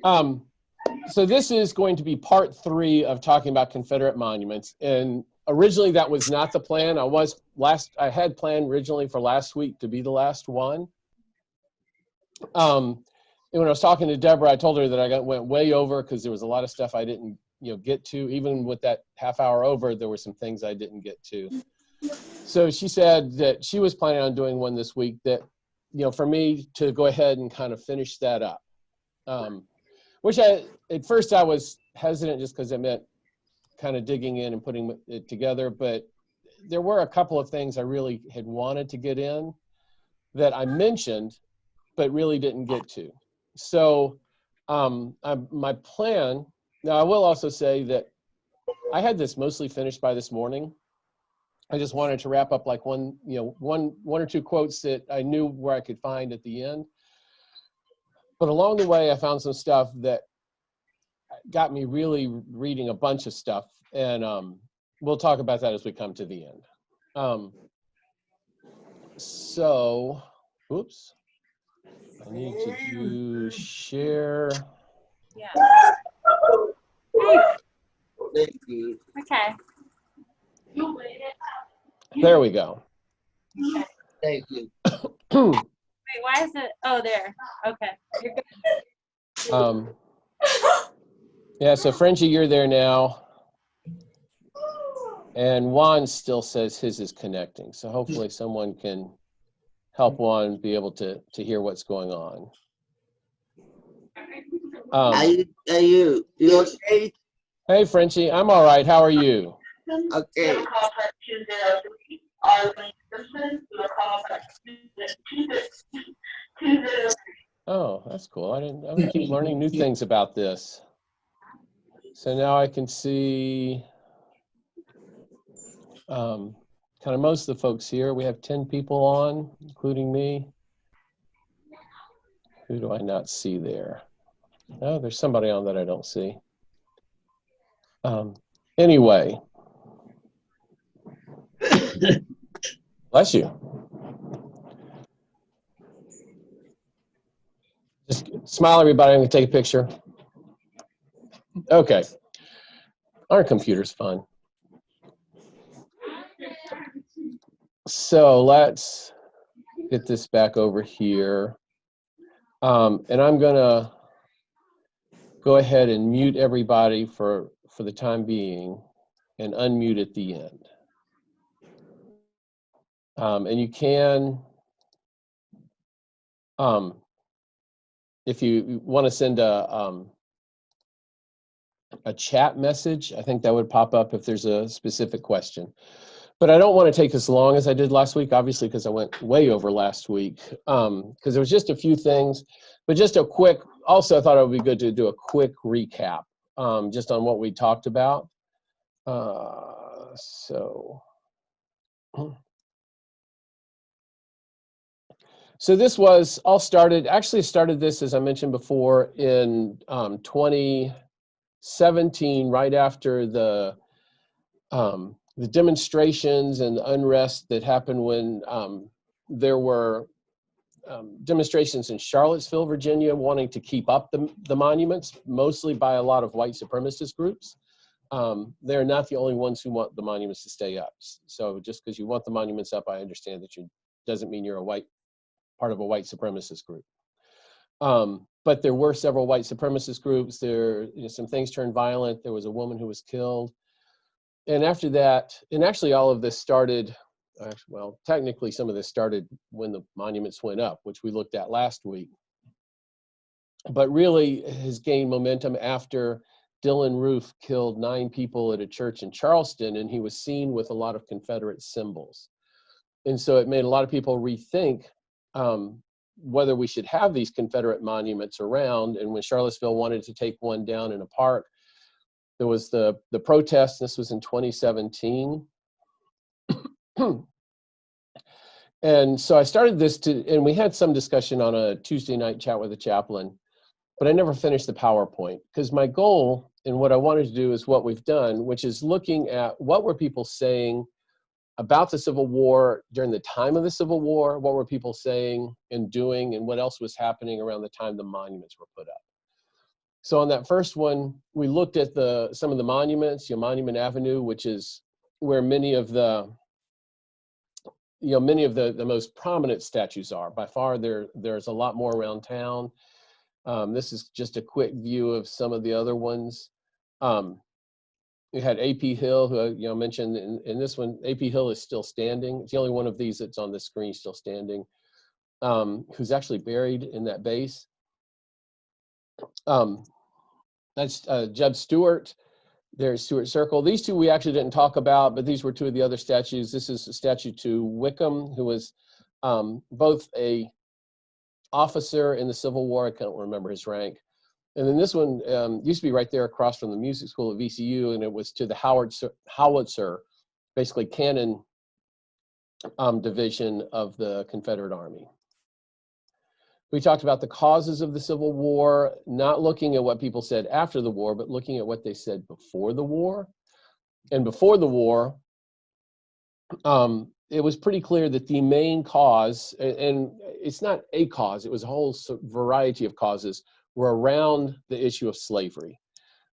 So this is going to be part 3 of talking about Confederate monuments. And originally that was not the plan. I had planned originally for last week to be the last one. And when I was talking to Deborah, I told her that I went way over because there was a lot of stuff I didn't, get to. Even with that half hour over, there were some things I didn't get to. So she said that she was planning on doing one this week that, for me to go ahead and kind of finish that up. Which at first I was hesitant just because it meant kind of digging in and putting it together. But there were a couple of things I really had wanted to get in that I mentioned, but really didn't get to. So my plan, now I will also say that I had this mostly finished by this morning. I just wanted to wrap up like one or two quotes that I knew where I could find at the end. But along the way, I found some stuff that got me really reading a bunch of stuff. And we'll talk about that as we come to the end. So, oops. I need to do share. Yeah. Okay. There we go. Thank you. Wait, why is it? Oh, there. Okay. You're good. Yeah, so Frenchie, you're there now. And Juan still says his is connecting. So hopefully someone can help Juan be able to hear what's going on. Are you okay? Hey, Frenchie, I'm all right. How are you? Okay. Oh, that's cool. I keep learning new things about this. So now I can see kind of most of the folks here. We have 10 people on, including me. Who do I not see there? Oh, there's somebody on that I don't see. Anyway. Bless you. Just smile, everybody. I'm going to take a picture. Okay. Our computer's fun. So let's get this back over here. And I'm going to go ahead and mute everybody for the time being and unmute at the end. And you can, if you want to send a chat message, I think that would pop up if there's a specific question. But I don't want to take as long as I did last week, obviously, because I went way over last week, because there was just a few things, but just a quick, also I thought it would be good to do a quick recap just on what we talked about. So this was all started this, as I mentioned before, in 2017, right after the demonstrations and the unrest that happened when there were demonstrations in Charlottesville, Virginia, wanting to keep up the monuments, mostly by a lot of white supremacist groups. They're not the only ones who want the monuments to stay up. So just because you want the monuments up, I understand that doesn't mean you're part of a white supremacist group. But there were several white supremacist groups. Some things turned violent. There was a woman who was killed. And after that, and actually all of this started, well, technically some of this started when the monuments went up, which we looked at last week. But really has gained momentum after Dylan Roof killed 9 people at a church in Charleston, and he was seen with a lot of Confederate symbols. And so it made a lot of people rethink whether we should have these Confederate monuments around. And when Charlottesville wanted to take one down in a park, there was the protest. This was in 2017. And so I started this and we had some discussion on a Tuesday night chat with the chaplain, but I never finished the PowerPoint because my goal and what I wanted to do is what we've done, which is looking at what were people saying about the Civil War during the time of the Civil War, what were people saying and doing, and what else was happening around the time the monuments were put up. So on that first one, we looked at some of the monuments, Monument Avenue, which is where many of the most prominent statues are. By far, there's a lot more around town. This is just a quick view of some of the other ones. We had A.P. Hill, who I mentioned in this one. A.P. Hill is still standing. It's the only one of these that's on the screen still standing, who's actually buried in that base. That's Jeb Stuart. There's Stuart Circle. These two we actually didn't talk about, but these were two of the other statues. This is a statue to Wickham, who was both a officer in the Civil War. I can't remember his rank. And then this one used to be right there across from the music school at VCU, and it was to the howitzer, basically cannon division of the Confederate Army. We talked about the causes of the Civil War, not looking at what people said after the war, but looking at what they said before the war. And before the war, it was pretty clear that the main cause, and it's not a cause, it was a whole variety of causes, were around the issue of slavery.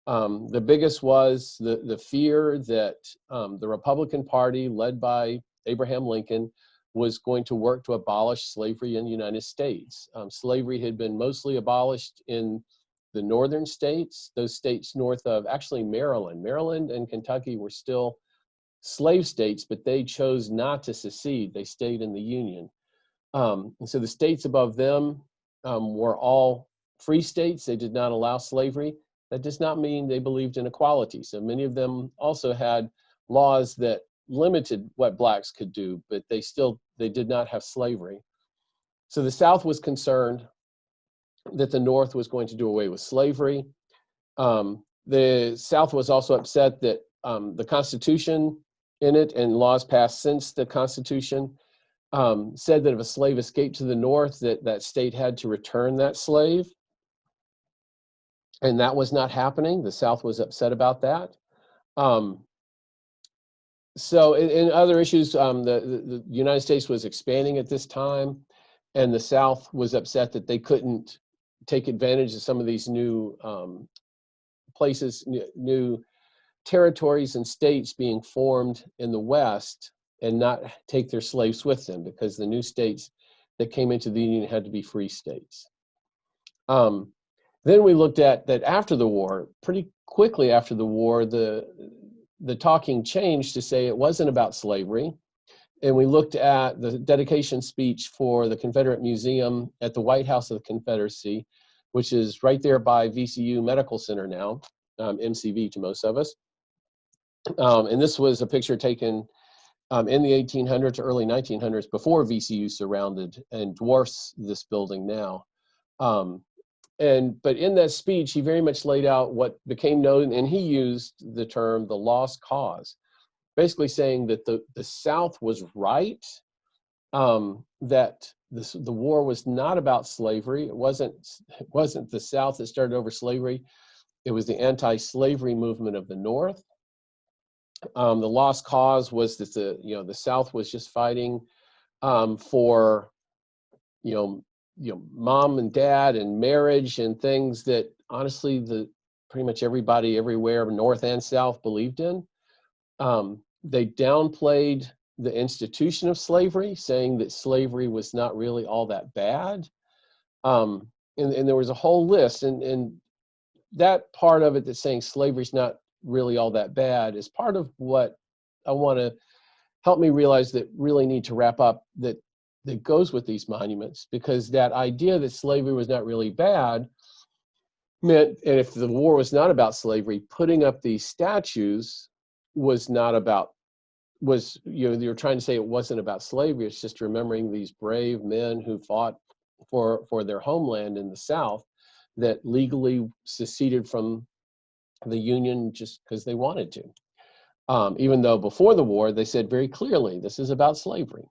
The biggest was the fear that the Republican Party, led by Abraham Lincoln, was going to work to abolish slavery in the United States. Slavery had been mostly abolished in the northern states, those states north of actually Maryland. Maryland and Kentucky were still slave states, but they chose not to secede. They stayed in the Union. And so the states above them were all free states. They did not allow slavery. That does not mean they believed in equality. So many of them also had laws that limited what blacks could do, but they did not have slavery. So the South was concerned that the North was going to do away with slavery. The South was also upset that the Constitution in it and laws passed since the Constitution said that if a slave escaped to the North, that state had to return that slave. And that was not happening. The South was upset about that. So in other issues, the United States was expanding at this time, and the South was upset that they couldn't take advantage of some of these new places, new territories and states being formed in the West and not take their slaves with them, because the new states that came into the Union had to be free states. Then we looked at that after the war, pretty quickly after the war, the talking changed to say it wasn't about slavery. And we looked at the dedication speech for the Confederate Museum at the White House of the Confederacy, which is right there by VCU Medical Center now, MCV to most of us. And this was a picture taken in the 1800s, early 1900s, before VCU surrounded and dwarfs this building now. But in that speech, he very much laid out what became known, and he used the term the lost cause, basically saying that the South was right, that the war was not about slavery. It wasn't the South that started over slavery. It was the anti-slavery movement of the North. The lost cause was that the South was just fighting for mom and dad and marriage and things that honestly pretty much everybody everywhere, North and South, believed in. They downplayed the institution of slavery, saying that slavery was not really all that bad. And there was a whole list, and that part of it that's saying slavery is not really all that bad is part of what I want to help me realize that really need to wrap up that goes with these monuments, because that idea that slavery was not really bad meant, and if the war was not about slavery, putting up these statues was not about, you're trying to say it wasn't about slavery. It's just remembering these brave men who fought for their homeland in the South that legally seceded from the Union just because they wanted to. Even though before the war, they said very clearly, this is about slavery.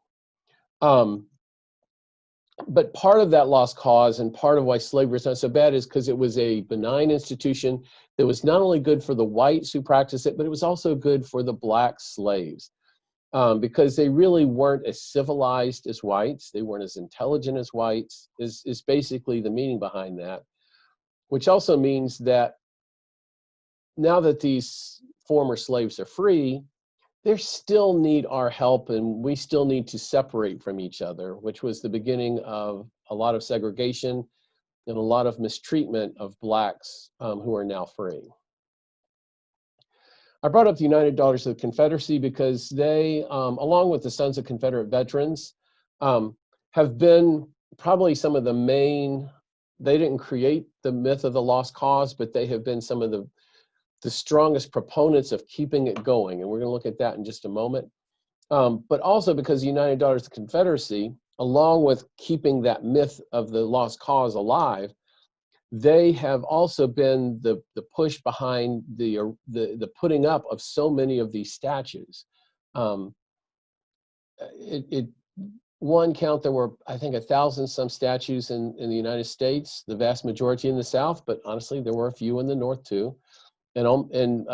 But part of that lost cause and part of why slavery is not so bad is because it was a benign institution that was not only good for the whites who practiced it, but it was also good for the black slaves, because they really weren't as civilized as whites. They weren't as intelligent as whites, is basically the meaning behind that. which also means that now that these former slaves are free, they still need our help, and we still need to separate from each other, which was the beginning of a lot of segregation and a lot of mistreatment of blacks who are now free. I brought up the United Daughters of the Confederacy because they, along with the Sons of Confederate Veterans, have been probably some of the main, they didn't create the myth of the lost cause, but they have been some of the strongest proponents of keeping it going. And we're going to look at that in just a moment. But also because the United Daughters of the Confederacy, along with keeping that myth of the lost cause alive, they have also been the push behind the putting up of so many of these statues. One count, there were, I think, 1,000 some statues in the United States, the vast majority in the South, but honestly, there were a few in the North too. And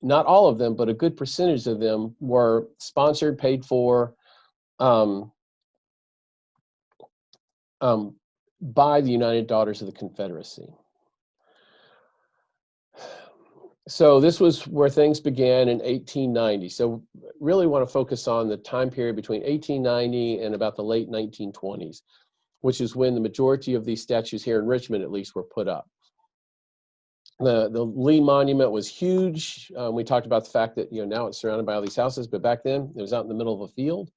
not all of them, but a good percentage of them were sponsored, paid for by the United Daughters of the Confederacy. So this was where things began in 1890. So really want to focus on the time period between 1890 and about the late 1920s, which is when the majority of these statues here in Richmond, at least, were put up. The Lee Monument was huge. We talked about the fact that, now it's surrounded by all these houses, but back then it was out in the middle of a field.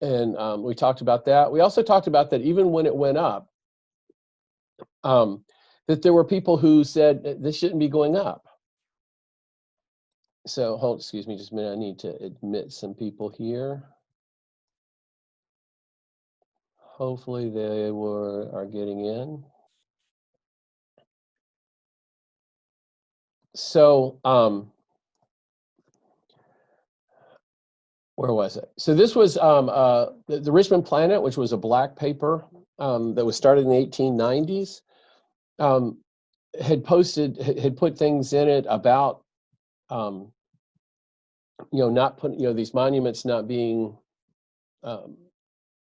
And we talked about that. We also talked about that even when it went up, that there were people who said this shouldn't be going up. So excuse me just a minute, I need to admit some people here. Hopefully they are getting in. So where was it? So this was the Richmond Planet, which was a black paper that was started in the 1890s. Had put things in it about not putting, these monuments not being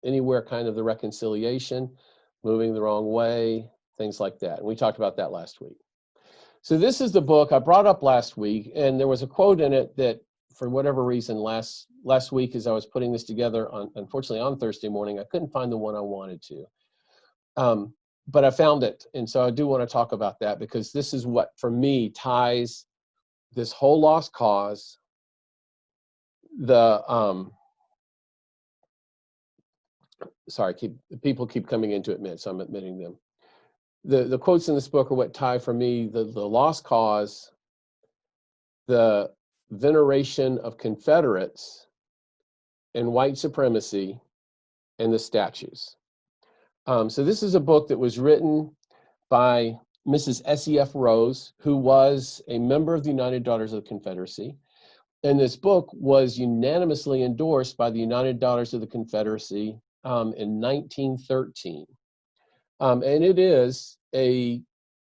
anywhere kind of the reconciliation, moving the wrong way, things like that. And we talked about that last week. So this is the book I brought up last week, and there was a quote in it that, for whatever reason, last week as I was putting this together, unfortunately on Thursday morning, I couldn't find the one I wanted to. But I found it, and so I do want to talk about that, because this is what, for me, ties this whole lost cause, sorry, people keep coming in to admit, so I'm admitting them. The quotes in this book are what tie, for me, the lost cause, the veneration of Confederates and white supremacy, and the statues. So this is a book that was written by Mrs. S.E.F. Rose, who was a member of the United Daughters of the Confederacy. And this book was unanimously endorsed by the United Daughters of the Confederacy in 1913. And it is a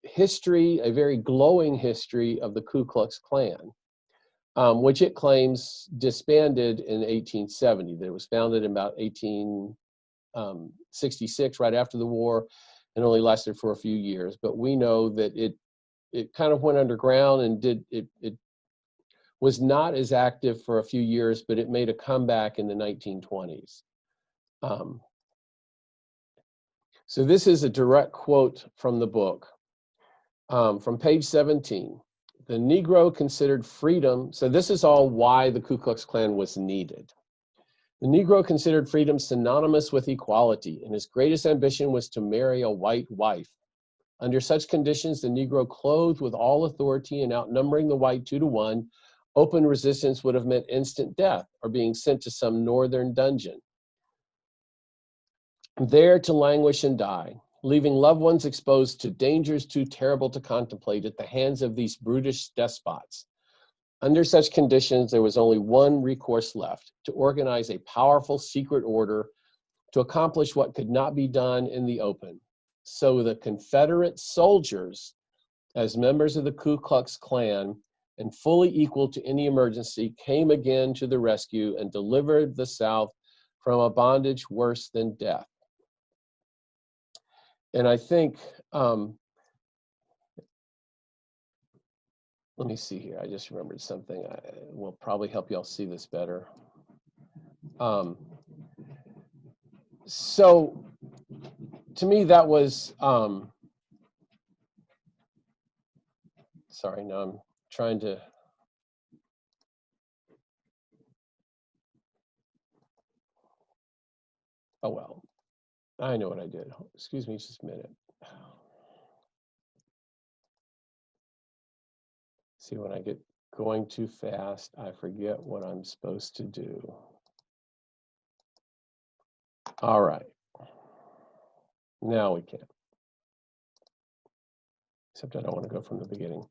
history, a very glowing history of the Ku Klux Klan, which it claims disbanded in 1870, that it was founded in about 1866, right after the war, and only lasted for a few years. But we know that it kind of went underground and it was not as active for a few years, but it made a comeback in the 1920s. So this is a direct quote from the book, from page 17. The Negro considered freedom, so this is all why the Ku Klux Klan was needed. The Negro considered freedom synonymous with equality, and his greatest ambition was to marry a white wife. Under such conditions, the Negro, clothed with all authority and outnumbering the white 2 to 1, open resistance would have meant instant death or being sent to some northern dungeon, there to languish and die, leaving loved ones exposed to dangers too terrible to contemplate at the hands of these brutish despots. Under such conditions, there was only one recourse left: to organize a powerful secret order to accomplish what could not be done in the open. So the Confederate soldiers, as members of the Ku Klux Klan and fully equal to any emergency, came again to the rescue and delivered the South from a bondage worse than death. And I think, let me see here. I just remembered something. I will probably help y'all see this better. So to me, that was, sorry, no, I'm trying to, oh, well, I know what I did. Excuse me just a minute. See, when I get going too fast, I forget what I'm supposed to do. All right. Now we can. Except I don't want to go from the beginning.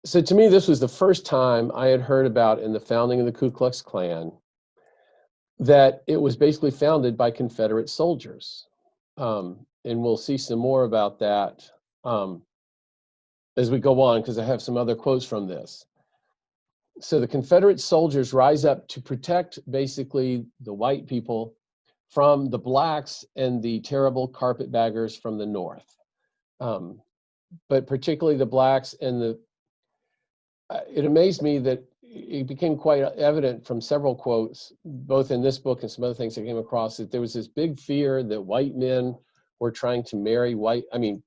So to me, this was the first time I had heard about in the founding of the Ku Klux Klan that it was basically founded by Confederate soldiers. And we'll see some more about that as we go on, because I have some other quotes from this. So the Confederate soldiers rise up to protect basically the white people from the blacks and the terrible carpetbaggers from the North. But particularly the blacks and the, it amazed me that it became quite evident from several quotes, both in this book and some other things I came across, that there was this big fear that white men were trying to marry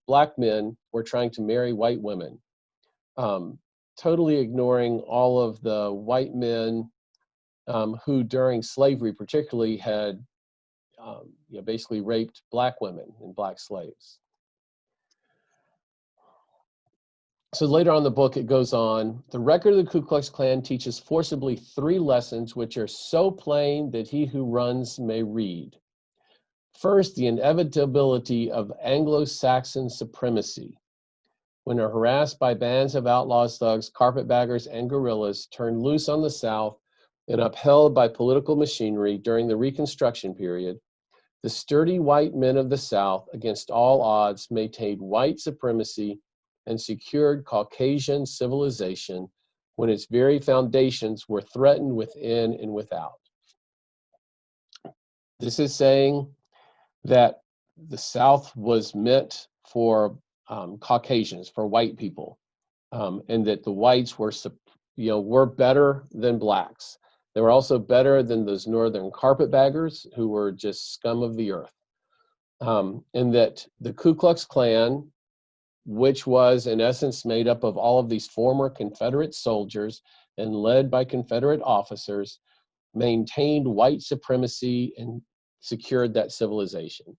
black men were trying to marry white women, totally ignoring all of the white men who during slavery particularly had basically raped black women and black slaves. So later on in the book, it goes on, the record of the Ku Klux Klan teaches forcibly 3 lessons which are so plain that he who runs may read. First, the inevitability of Anglo-Saxon supremacy. When harassed by bands of outlaws, thugs, carpetbaggers, and guerrillas turned loose on the South and upheld by political machinery during the Reconstruction period, the sturdy white men of the South, against all odds, maintained white supremacy and secured Caucasian civilization when its very foundations were threatened within and without. This is saying that the South was meant for Caucasians, for white people, and that the whites were better than blacks. They were also better than those northern carpetbaggers who were just scum of the earth. And that the Ku Klux Klan, which was in essence made up of all of these former Confederate soldiers and led by Confederate officers, maintained white supremacy and secured that civilization.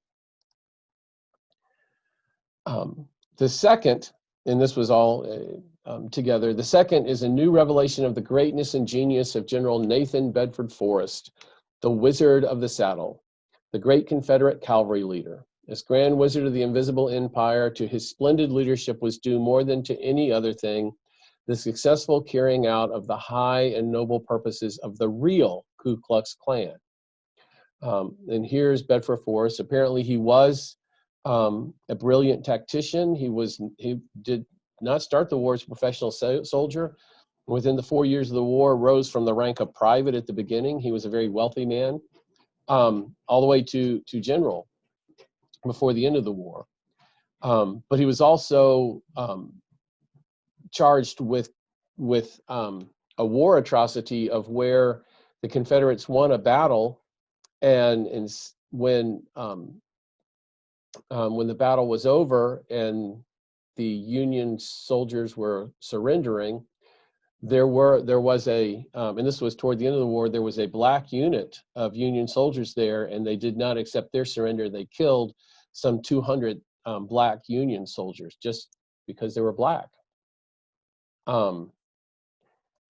The second, and this was all together, the second is a new revelation of the greatness and genius of General Nathan Bedford Forrest, the Wizard of the Saddle, the great Confederate cavalry leader. As Grand Wizard of the Invisible Empire, to his splendid leadership was due more than to any other thing the successful carrying out of the high and noble purposes of the real Ku Klux Klan. And here's Bedford Forrest. Apparently he was a brilliant tactician. He did not start the war as a professional soldier. Within the 4 years of the war, rose from the rank of private at the beginning. He was a very wealthy man, all the way to general before the end of the war. But he was also charged with a war atrocity of where the Confederates won a battle, and when the battle was over and the Union soldiers were surrendering, there was a, and this was toward the end of the war, there was a black unit of Union soldiers there, and they did not accept their surrender. They killed some 200 black Union soldiers just because they were black.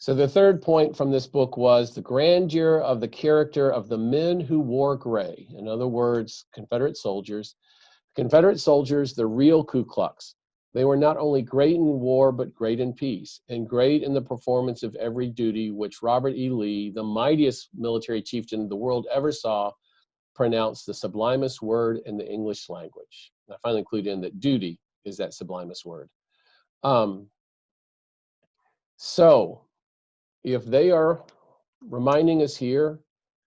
So the third point from this book was the grandeur of the character of the men who wore gray. In other words, Confederate soldiers. Confederate soldiers, the real Ku Klux. They were not only great in war, but great in peace, and great in the performance of every duty which Robert E. Lee, the mightiest military chieftain the world ever saw, pronounced the sublimest word in the English language. And I finally include in that duty is that sublimest word. So if they are reminding us here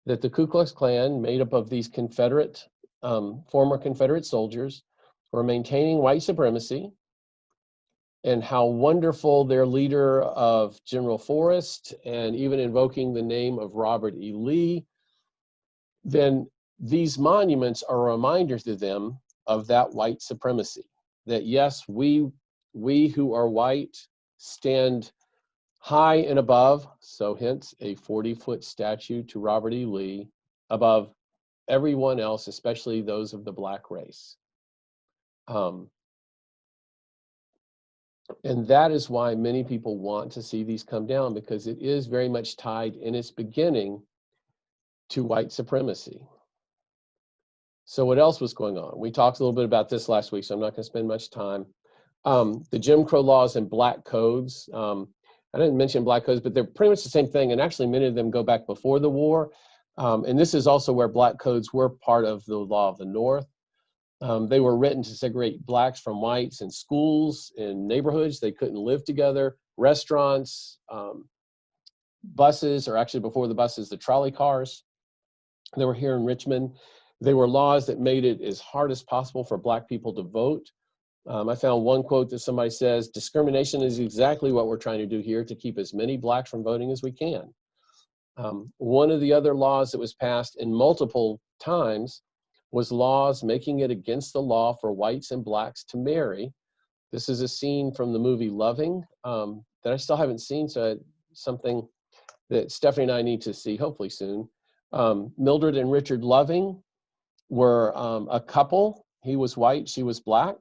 that the Ku Klux Klan, made up of these Confederate former Confederate soldiers were maintaining white supremacy, and how wonderful their leader of General Forrest, and even invoking the name of Robert E. Lee, then these monuments are a reminder to them of that white supremacy. That yes, we who are white stand high and above, so hence a 40-foot statue to Robert E. Lee, above everyone else, especially those of the Black race. And that is why many people want to see these come down, because it is very much tied in its beginning to white supremacy. So what else was going on? We talked a little bit about this last week, so I'm not going to spend much time. The Jim Crow laws and black codes. I didn't mention black codes, but they're pretty much the same thing, and actually many of them go back before the war. And this is also where black codes were part of the law of the North. They were written to segregate blacks from whites in schools, in neighborhoods. They couldn't live together, restaurants, buses, or actually before the buses, the trolley cars. They were here in Richmond. They were laws that made it as hard as possible for black people to vote. I found one quote that somebody says, discrimination is exactly what we're trying to do here, to keep as many blacks from voting as we can. One of the other laws that was passed in multiple times was laws making it against the law for whites and blacks to marry. This is a scene from the movie Loving that I still haven't seen, so something that Stephanie and I need to see hopefully soon. Mildred and Richard Loving were a couple. He was white, she was black,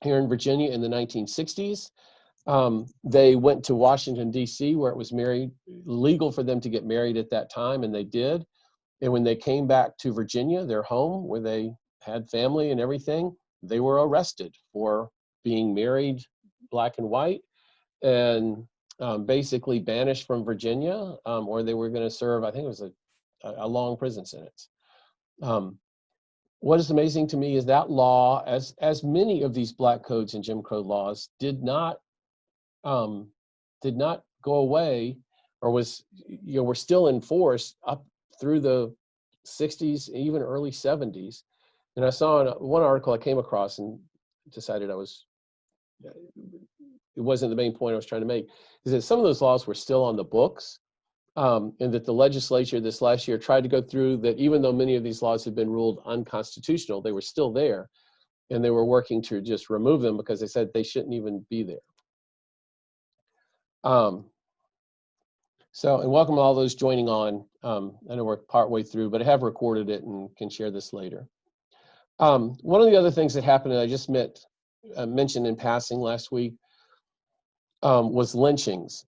here in Virginia in the 1960s. They went to Washington, D.C., where it was legal for them to get married at that time, and they did. And when they came back to Virginia, their home, where they had family and everything, they were arrested for being married black and white, and basically banished from Virginia, or they were going to serve, I think it was a long prison sentence. What is amazing to me is that law, as many of these black codes and Jim Crow laws, did not go away, or were still in force up through the 60s, even early 70s. And I saw in one article I came across and decided it wasn't the main point I was trying to make, is that some of those laws were still on the books, and that the legislature this last year tried to go through that. Even though many of these laws had been ruled unconstitutional, they were still there, and they were working to just remove them because they said they shouldn't even be there. And welcome all those joining on. I know we're partway through, but I have recorded it and can share this later. One of the other things that happened, and I just mentioned in passing last week, was lynchings.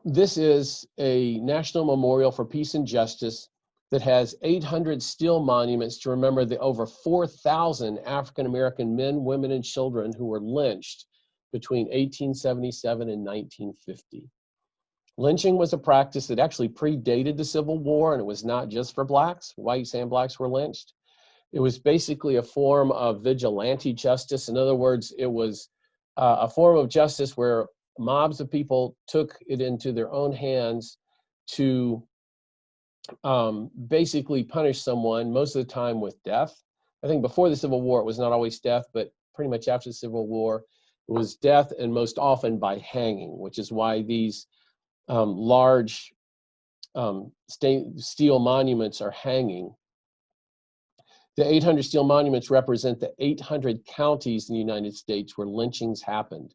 This is a national memorial for peace and justice that has 800 steel monuments to remember the over 4,000 African-American men, women, and children who were lynched between 1877 and 1950. Lynching was a practice that actually predated the Civil War, and it was not just for blacks. Whites and blacks were lynched. It was basically a form of vigilante justice. In other words, it was a form of justice where mobs of people took it into their own hands to basically punish someone, most of the time with death. I think before the Civil War, it was not always death, but pretty much after the Civil War, it was death, and most often by hanging, which is why these large steel monuments are hanging. The 800 steel monuments represent the 800 counties in the United States where lynchings happened.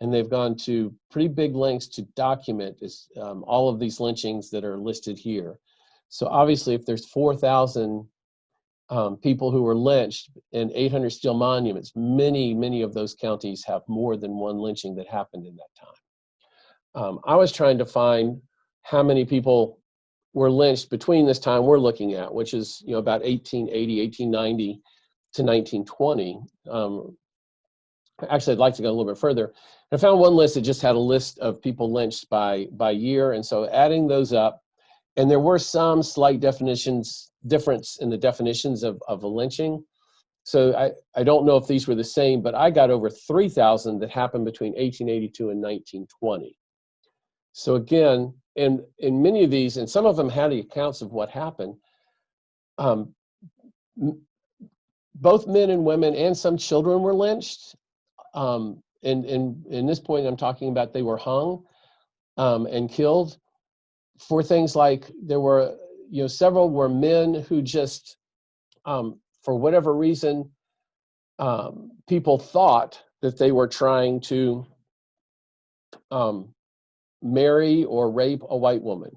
And they've gone to pretty big lengths to document all of these lynchings that are listed here. So obviously, if there's 4,000 people who were lynched and 800 steel monuments, many of those counties have more than one lynching that happened in that time. I was trying to find how many people were lynched between this time we're looking at, which is about 1880, 1890 to 1920. Actually, I'd like to go a little bit further. I found one list that just had a list of people lynched by year, and so adding those up, and there were some slight difference in the definitions of a lynching. So I don't know if these were the same, but I got over 3,000 that happened between 1882 and 1920. So again, in many of these, and some of them had accounts of what happened, both men and women and some children were lynched. And in this point, I'm talking about they were hung and killed for things like there were, several were men who just, for whatever reason, people thought that they were trying to marry or rape a white woman.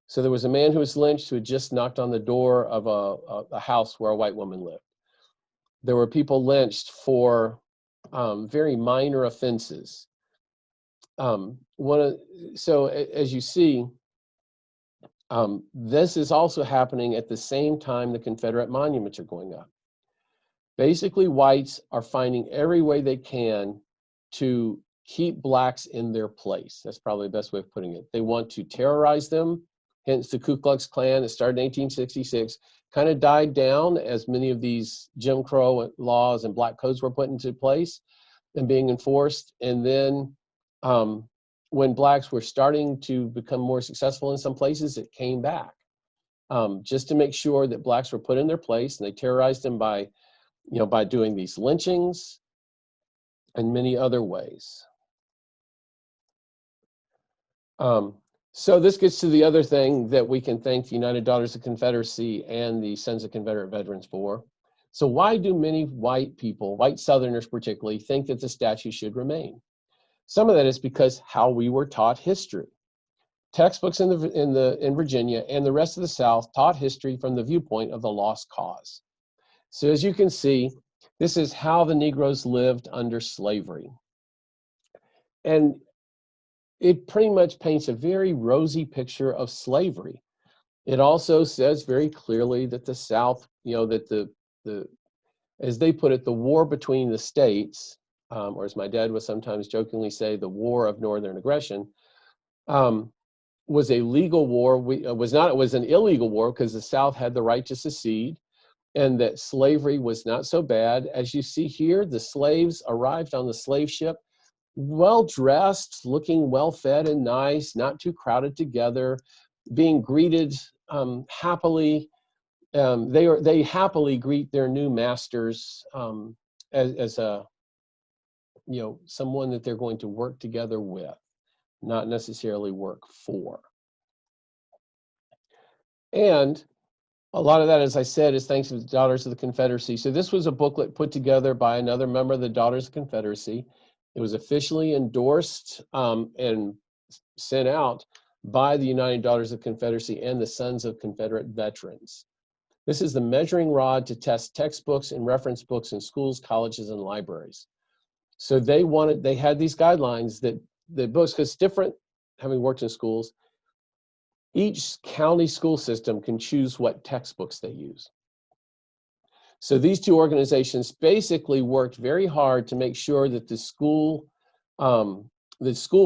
So there was a man who was lynched who had just knocked on the door of a house where a white woman lived. There were people lynched for very minor offenses. So as you see, this is also happening at the same time the Confederate monuments are going up. Basically, whites are finding every way they can to keep blacks in their place. That's probably the best way of putting it. They want to terrorize them, hence the Ku Klux Klan that started in 1866, kind of died down as many of these Jim Crow laws and black codes were put into place and being enforced. And then when blacks were starting to become more successful in some places, it came back just to make sure that blacks were put in their place, and they terrorized them by doing these lynchings and many other ways. So this gets to the other thing that we can thank the United Daughters of Confederacy and the Sons of Confederate Veterans for. So why do many white people, white Southerners particularly, think that the statue should remain? Some of that is because how we were taught history. Textbooks in Virginia and the rest of the South taught history from the viewpoint of the lost cause. So as you can see, this is how the Negroes lived under slavery. And it pretty much paints a very rosy picture of slavery. It also says very clearly that the South, that as they put it, the war between the states, or as my dad would sometimes jokingly say, the war of Northern aggression, was a legal war. It was an illegal war because the South had the right to secede, and that slavery was not so bad. As you see here, the slaves arrived on the slave ship, well-dressed, looking well-fed and nice, not too crowded together, being greeted happily. They happily greet their new masters as a, someone that they're going to work together with, not necessarily work for. And a lot of that, as I said, is thanks to the Daughters of the Confederacy. So this was a booklet put together by another member of the Daughters of the Confederacy. It was officially endorsed and sent out by the United Daughters of the Confederacy and the Sons of Confederate Veterans. This is the measuring rod to test textbooks and reference books in schools, colleges, and libraries. So they had these guidelines that the books, because different, having worked in schools, each county school system can choose what textbooks they use. So these two organizations basically worked very hard to make sure that the school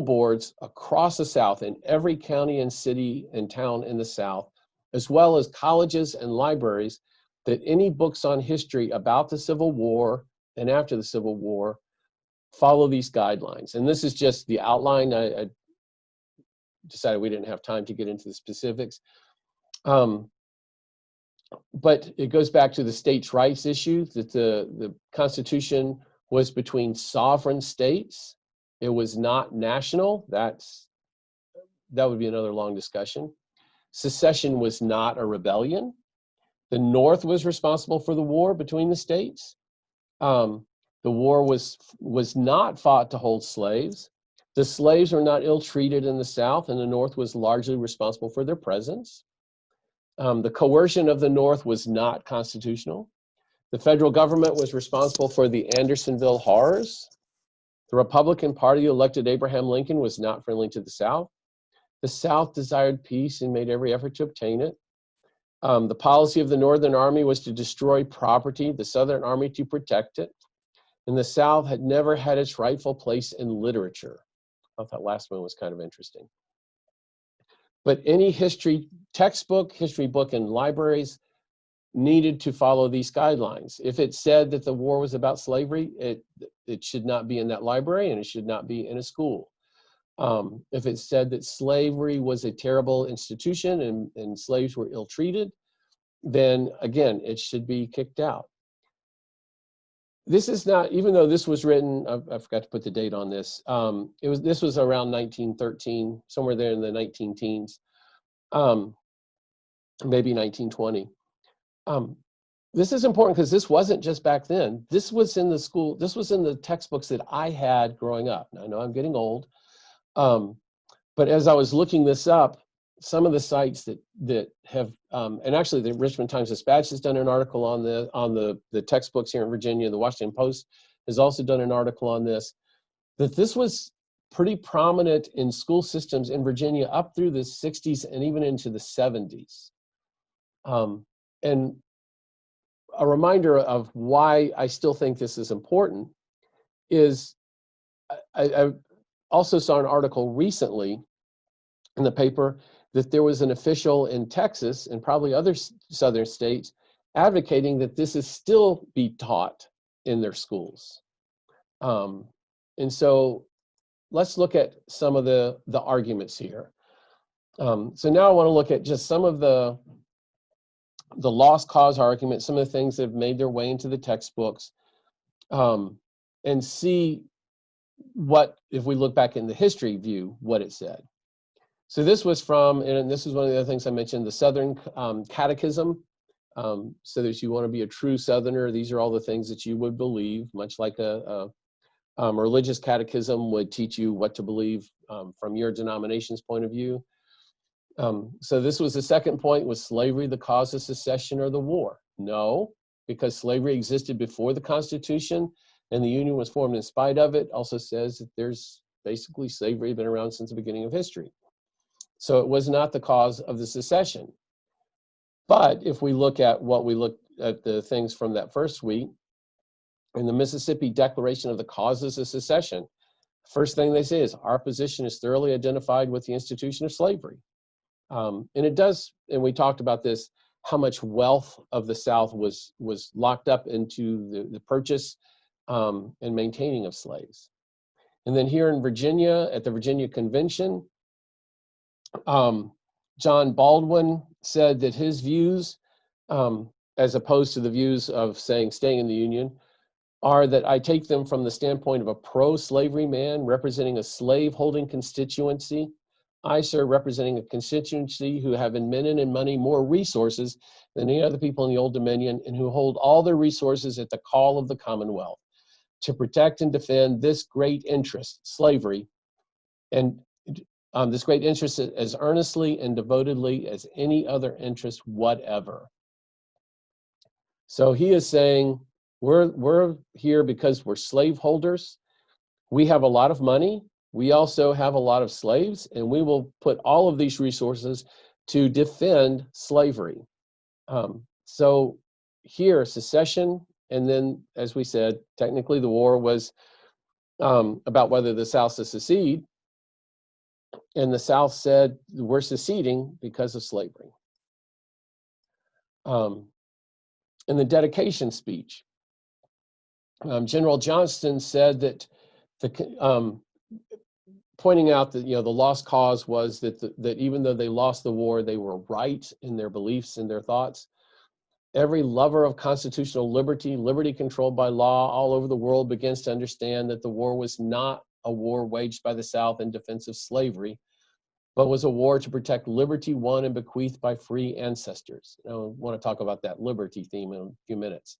boards across the South, in every county and city and town in the South, as well as colleges and libraries, that any books on history about the Civil War and after the Civil War follow these guidelines. And this is just the outline. I decided we didn't have time to get into the specifics. But it goes back to the states' rights issue, that the Constitution was between sovereign states. It was not national. That would be another long discussion. Secession was not a rebellion. The North was responsible for the war between the states. The war was not fought to hold slaves. The slaves were not ill-treated in the South, and the North was largely responsible for their presence. The coercion of the North was not constitutional. The federal government was responsible for the Andersonville horrors. The Republican Party elected Abraham Lincoln was not friendly to the South. The South desired peace and made every effort to obtain it. The policy of the Northern Army was to destroy property, the Southern Army to protect it. And the South had never had its rightful place in literature. I thought that last one was kind of interesting. But any history textbook, history book in libraries needed to follow these guidelines. If it said that the war was about slavery, it should not be in that library, and it should not be in a school. If it said that slavery was a terrible institution and slaves were ill-treated, then again, it should be kicked out. This is not, even though this was written, I forgot to put the date on this. This was around 1913, somewhere there in the 19 teens, maybe 1920. This is important because this wasn't just back then. This was in the school, this was in the textbooks that I had growing up. Now, I know I'm getting old, but as I was looking this up, some of the sites that have, and actually the Richmond Times-Dispatch has done an article on the textbooks here in Virginia. The Washington Post has also done an article on this, that this was pretty prominent in school systems in Virginia up through the 60s and even into the 70s. And a reminder of why I still think this is important is I also saw an article recently in the paper that there was an official in Texas and probably other southern states advocating that this is still be taught in their schools. And so let's look at some of the arguments here. So now I want to look at just some of the lost cause argument, some of the things that have made their way into the textbooks, and see what, if we look back in the history view, what it said. So this was from, and this is one of the other things I mentioned, the Southern Catechism. So that you want to be a true Southerner, these are all the things that you would believe, much like a religious catechism would teach you what to believe from your denomination's point of view. So this was the second point: was slavery the cause of secession or the war? No, because slavery existed before the Constitution and the Union was formed in spite of it. Also says that there's basically slavery been around since the beginning of history. So it was not the cause of the secession. But if we look at what we looked at, the things from that first week, in the Mississippi Declaration of the Causes of Secession, first thing they say is, our position is thoroughly identified with the institution of slavery. And it does, and we talked about this, how much wealth of the South was locked up into the purchase and maintaining of slaves. And then here in Virginia, at the Virginia Convention, John Baldwin said that his views, as opposed to the views of saying staying in the Union, are that I take them from the standpoint of a pro-slavery man representing a slave-holding constituency. I, sir, representing a constituency who have in men and in money more resources than any other people in the Old Dominion, and who hold all their resources at the call of the Commonwealth to protect and defend this great interest, slavery, and this great interest as earnestly and devotedly as any other interest whatever. So he is saying, we're here because we're slaveholders. We have a lot of money. We also have a lot of slaves, and we will put all of these resources to defend slavery. So here, secession, and then, as we said, technically the war was about whether the South should secede, and the South said, we're seceding because of slavery. In the dedication speech, General Johnston said that pointing out that, the lost cause was that even though they lost the war, they were right in their beliefs and their thoughts. Every lover of constitutional liberty, liberty controlled by law all over the world, begins to understand that the war was not a war waged by the South in defense of slavery, but was a war to protect liberty won and bequeathed by free ancestors. I want to talk about that liberty theme in a few minutes.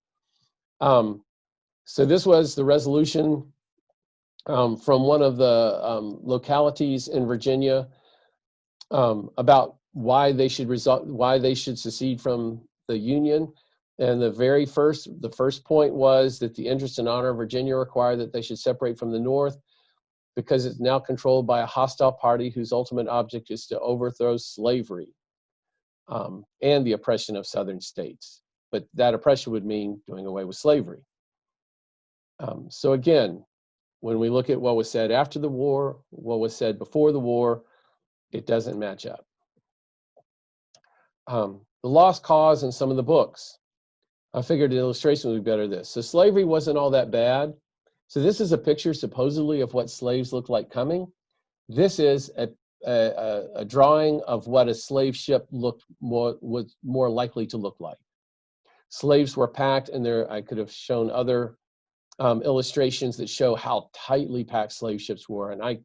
So this was the resolution from one of the localities in Virginia about why they should secede from the Union. And the first point was that the interest and honor of Virginia required that they should separate from the North, because it's now controlled by a hostile party whose ultimate object is to overthrow slavery and the oppression of Southern states. But that oppression would mean doing away with slavery. So again, when we look at what was said after the war, what was said before the war, it doesn't match up. The lost cause in some of the books. I figured an illustration would be better this. So slavery wasn't all that bad. So this is a picture supposedly of what slaves look like coming. This is a drawing of what a slave ship was more likely to look like. Slaves were packed, and I could have shown other illustrations that show how tightly packed slave ships were. And I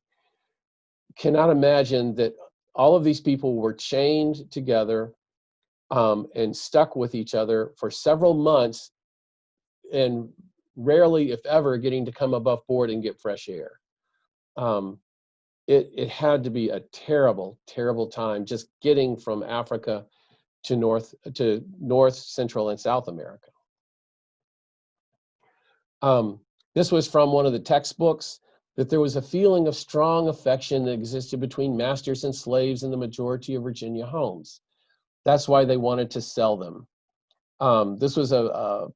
cannot imagine that all of these people were chained together and stuck with each other for several months, and rarely, if ever, getting to come above board and get fresh air. It had to be a terrible, terrible time just getting from Africa to North, Central, and South America. This was from one of the textbooks, that there was a feeling of strong affection that existed between masters and slaves in the majority of Virginia homes. That's why they wanted to sell them. This was a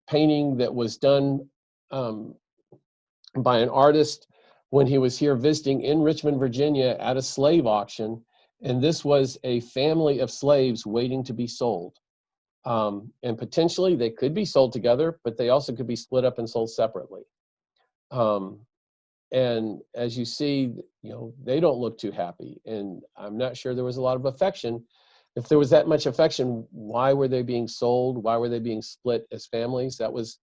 painting that was done by an artist when he was here visiting in Richmond, Virginia at a slave auction. And this was a family of slaves waiting to be sold. And potentially they could be sold together, but they also could be split up and sold separately. And as you see, they don't look too happy. And I'm not sure there was a lot of affection. If there was that much affection, why were they being sold? Why were they being split as families? That was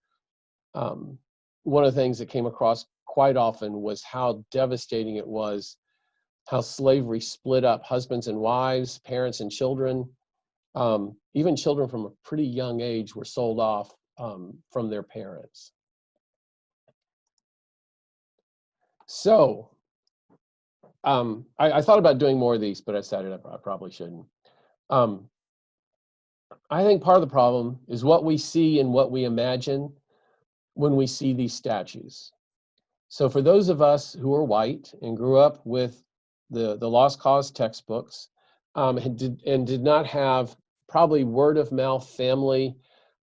one of the things that came across quite often, was how devastating it was, how slavery split up husbands and wives, parents and children. Even children from a pretty young age were sold off from their parents. So I thought about doing more of these, but I decided I probably shouldn't. I think part of the problem is what we see and what we imagine when we see these statues. So for those of us who are white and grew up with the Lost Cause textbooks, and did not have probably word of mouth family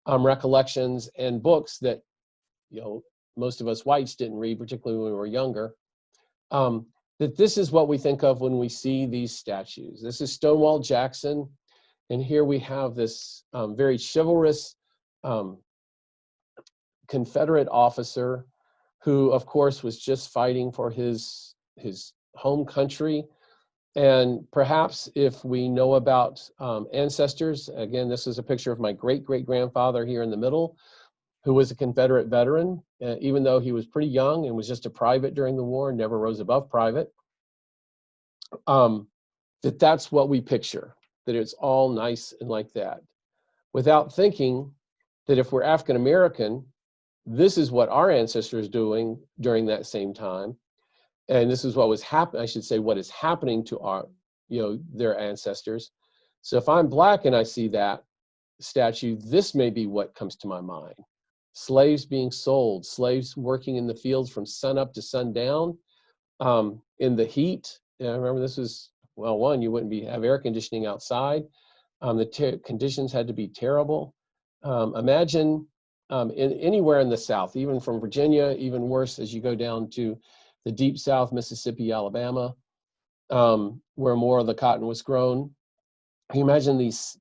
recollections and books that most of us whites didn't read, particularly when we were younger, that this is what we think of when we see these statues. This is Stonewall Jackson, and here we have this very chivalrous Confederate officer who, of course, was just fighting for his home country. And perhaps if we know about ancestors, again, this is a picture of my great-great-grandfather here in the middle, who was a Confederate veteran, even though he was pretty young and was just a private during the war, never rose above private. That's what we picture, that it's all nice and like that, without thinking that if we're African American, this is what our ancestors doing during that same time. And this is what was happening, I should say, what is happening to our, their ancestors. So if I'm Black and I see that statue, this may be what comes to my mind. Slaves being sold, slaves working in the fields from sun up to sundown, in the heat. I remember this was, well, one, you wouldn't have air conditioning outside. The conditions had to be terrible. Imagine anywhere in the South, even from Virginia, even worse as you go down to the deep South, Mississippi, Alabama, where more of the cotton was grown. Can you imagine these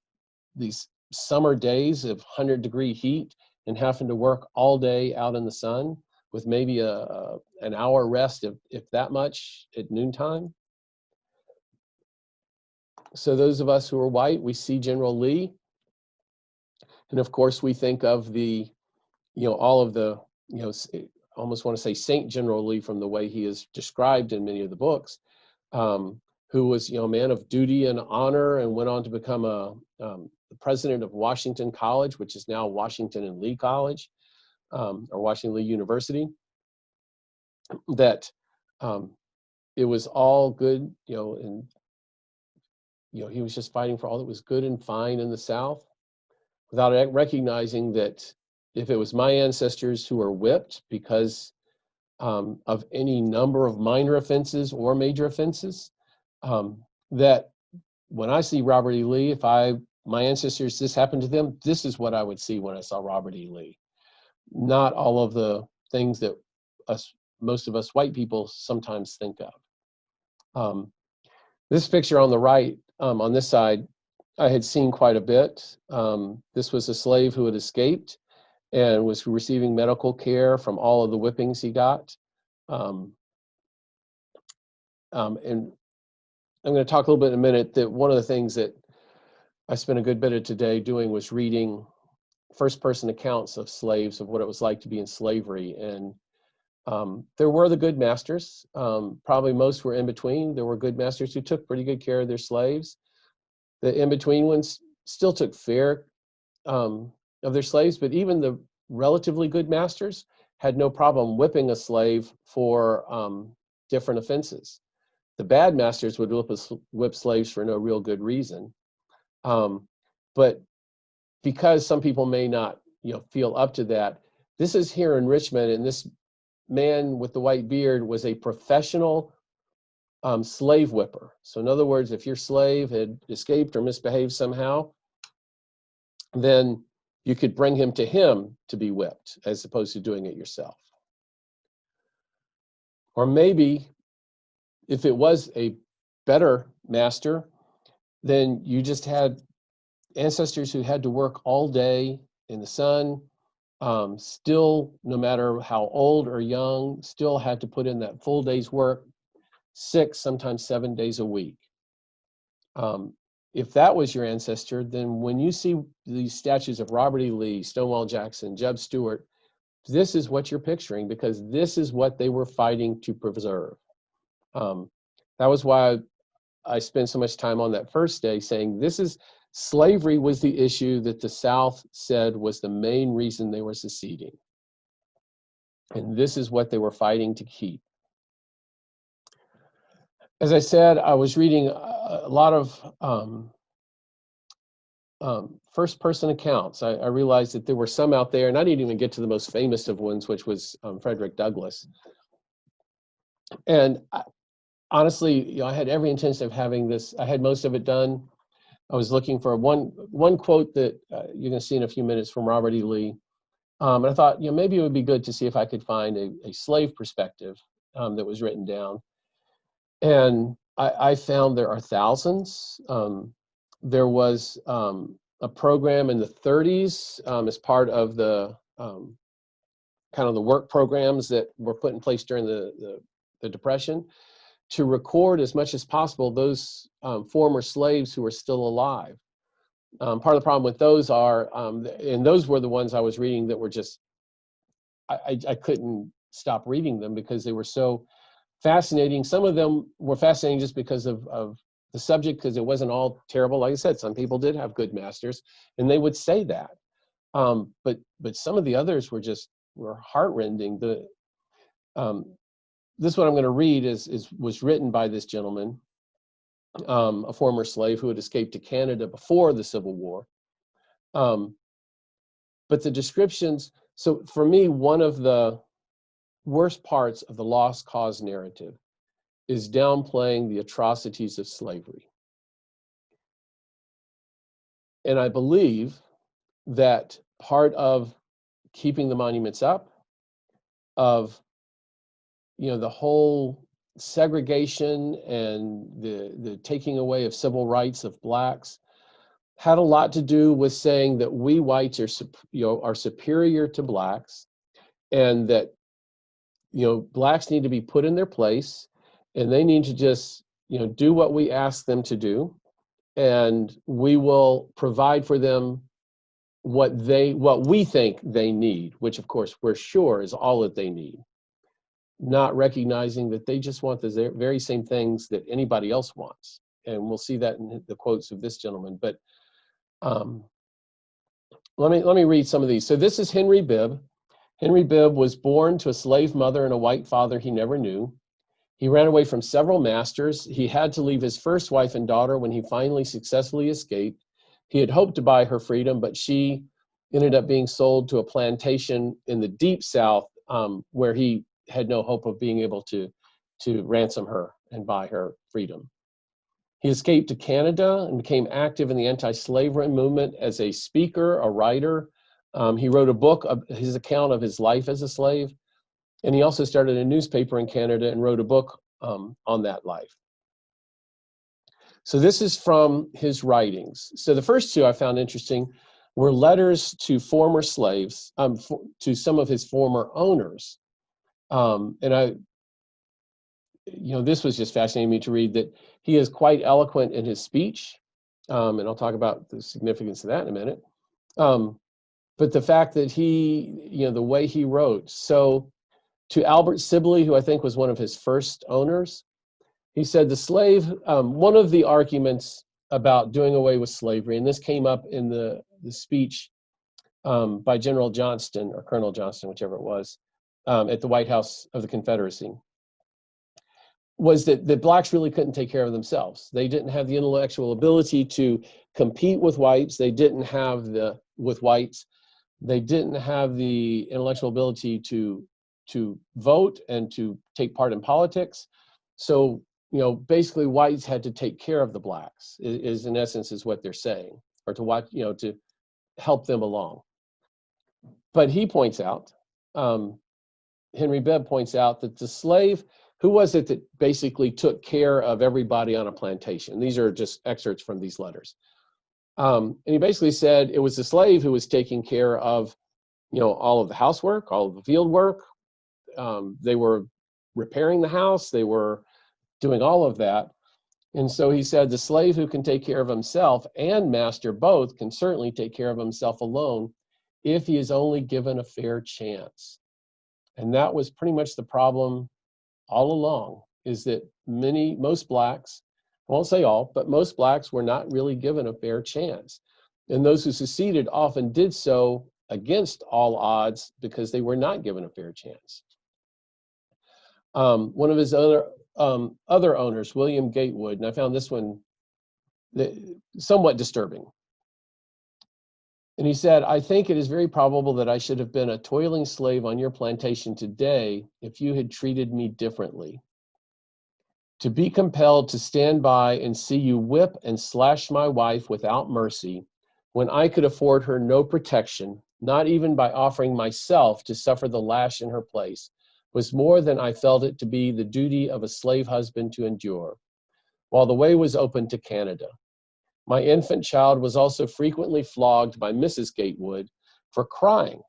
summer days of 100-degree heat and having to work all day out in the sun with maybe an hour rest, if that much, at noontime? So those of us who are white, we see General Lee. And of course, we think of the, all of the, almost want to say Saint General Lee from the way he is described in many of the books, who was, a man of duty and honor, and went on to become the president of Washington College, which is now Washington and Lee College, or Washington Lee University. That it was all good, and he was just fighting for all that was good and fine in the South, without recognizing that if it was my ancestors who were whipped because of any number of minor offenses or major offenses, that when I see Robert E. Lee, if my ancestors, this happened to them, this is what I would see when I saw Robert E. Lee. Not all of the things that most of us white people sometimes think of. This picture on the right, on this side, I had seen quite a bit. This was a slave who had escaped and was receiving medical care from all of the whippings he got. And I'm going to talk a little bit in a minute that one of the things that I spent a good bit of today doing was reading first-person accounts of slaves, of what it was like to be in slavery. And there were the good masters. Probably most were in between. There were good masters who took pretty good care of their slaves. The in-between ones still took fair of their slaves, but even the relatively good masters had no problem whipping a slave for different offenses. The bad masters would whip slaves for no real good reason. But because some people may not, feel up to that, this is here in Richmond, and this man with the white beard was a professional slave whipper. So in other words, if your slave had escaped or misbehaved somehow, then you could bring him to be whipped as opposed to doing it yourself. Or maybe if it was a better master, then you just had ancestors who had to work all day in the sun, still, no matter how old or young, still had to put in that full day's work, 6, sometimes 7 days a week. If that was your ancestor, then when you see these statues of Robert E. Lee, Stonewall Jackson, Jeb Stuart, this is what you're picturing, because this is what they were fighting to preserve. That was why I spent so much time on that first day saying slavery was the issue that the South said was the main reason they were seceding. And this is what they were fighting to keep. As I said, I was reading a lot of first-person accounts. I realized that there were some out there, and I didn't even get to the most famous of ones, which was Frederick Douglass. And honestly, I had every intention of having this. I had most of it done. I was looking for one quote that you're going to see in a few minutes from Robert E. Lee. And I thought, maybe it would be good to see if I could find a slave perspective that was written down. And I found there are thousands. There was a program in the 30s as part of the kind of the work programs that were put in place during the Depression to record as much as possible those former slaves who are still alive. Part of the problem with those are, and those were the ones I was reading that were just, I couldn't stop reading them because they were so fascinating. Some of them were fascinating just because of the subject, because it wasn't all terrible. Like I said, some people did have good masters, and they would say that. But some of the others were heartrending. This one I'm going to read was written by this gentleman, a former slave who had escaped to Canada before the Civil War. But the descriptions, so for me, one of the worst parts of the lost cause narrative is downplaying the atrocities of slavery. And I believe that part of keeping the monuments up, of the whole segregation and the taking away of civil rights of blacks, had a lot to do with saying that we whites are superior to blacks, and that blacks need to be put in their place, and they need to just do what we ask them to do, and we will provide for them what we think they need, which of course we're sure is all that they need, not recognizing that they just want the very same things that anybody else wants. And we'll see that in the quotes of this gentleman. But let me read some of these. So this is Henry Bibb. Henry Bibb was born to a slave mother and a white father he never knew. He ran away from several masters. He had to leave his first wife and daughter when he finally successfully escaped. He had hoped to buy her freedom, but she ended up being sold to a plantation in the deep South, where he had no hope of being able to ransom her and buy her freedom. He escaped to Canada and became active in the anti-slavery movement as a speaker, a writer. He wrote a book of his account of his life as a slave, and he also started a newspaper in Canada and wrote a book on that life. So this is from his writings. So the first two I found interesting were letters to former slaves, to some of his former owners. And this was just fascinating to me to read, that he is quite eloquent in his speech, and I'll talk about the significance of that in a minute. But the fact that he, the way he wrote, so to Albert Sibley, who I think was one of his first owners, he said the slave, one of the arguments about doing away with slavery, and this came up in the speech by General Johnston, or Colonel Johnston, whichever it was, at the White House of the Confederacy, was that the blacks really couldn't take care of themselves. They didn't have the intellectual ability to compete with whites. They didn't have They didn't have the intellectual ability to vote and to take part in politics. So, basically whites had to take care of the blacks, is in essence is what they're saying, or to watch, to help them along. But he points out, Henry Bibb points out, that the slave, who was it that basically took care of everybody on a plantation? These are just excerpts from these letters. And he basically said it was the slave who was taking care of, all of the housework, all of the field work. They were repairing the house. They were doing all of that. And so he said the slave who can take care of himself and master both can certainly take care of himself alone if he is only given a fair chance. And that was pretty much the problem all along, is that most blacks, I won't say all, but most blacks were not really given a fair chance. And those who succeeded often did so against all odds because they were not given a fair chance. One of his other owners, William Gatewood, and I found this one somewhat disturbing. And he said, I think it is very probable that I should have been a toiling slave on your plantation today if you had treated me differently. To be compelled to stand by and see you whip and slash my wife without mercy, when I could afford her no protection, not even by offering myself to suffer the lash in her place, was more than I felt it to be the duty of a slave husband to endure, while the way was open to Canada. My infant child was also frequently flogged by Mrs. Gatewood for crying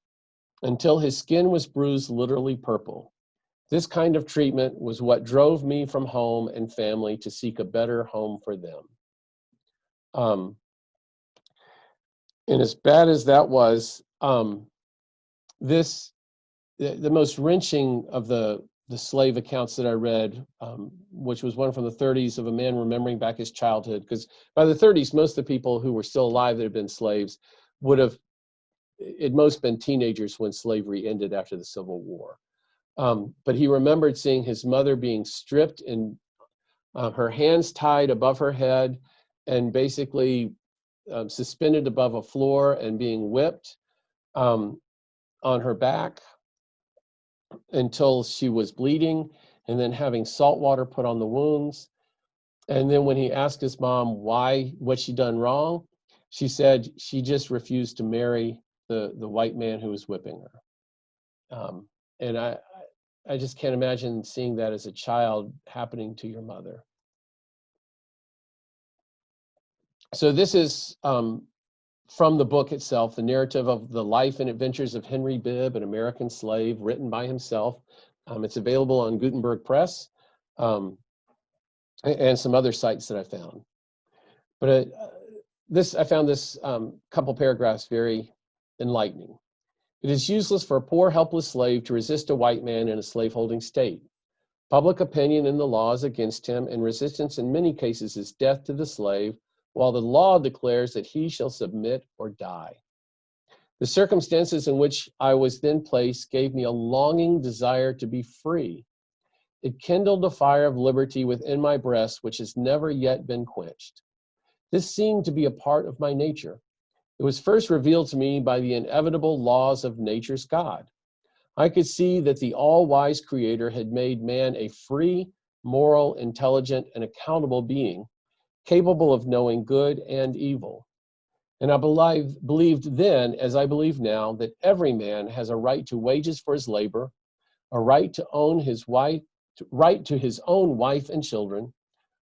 until his skin was bruised literally purple. This kind of treatment was what drove me from home and family to seek a better home for them. And as bad as that was, the most wrenching of the slave accounts that I read, which was one from the 30s of a man remembering back his childhood, because by the 30s, most of the people who were still alive that had been slaves would have at most been teenagers when slavery ended after the Civil War. But he remembered seeing his mother being stripped and her hands tied above her head and basically suspended above a floor and being whipped on her back until she was bleeding, and then having salt water put on the wounds. And then when he asked his mom what she'd done wrong, she said she just refused to marry the white man who was whipping her. And I just can't imagine seeing that as a child happening to your mother. So this is from the book itself, the narrative of the life and adventures of Henry Bibb, an American slave, written by himself. It's available on Gutenberg Press and some other sites that I found. But I found this couple paragraphs very enlightening. It is useless for a poor, helpless slave to resist a white man in a slaveholding state. Public opinion and the law is against him, and resistance in many cases is death to the slave, while the law declares that he shall submit or die. The circumstances in which I was then placed gave me a longing desire to be free. It kindled a fire of liberty within my breast which has never yet been quenched. This seemed to be a part of my nature. It was first revealed to me by the inevitable laws of nature's God. I could see that the all-wise Creator had made man a free, moral, intelligent, and accountable being, capable of knowing good and evil. And I believed then, as I believe now, that every man has a right to wages for his labor, a right to own his wife, right to his own wife and children,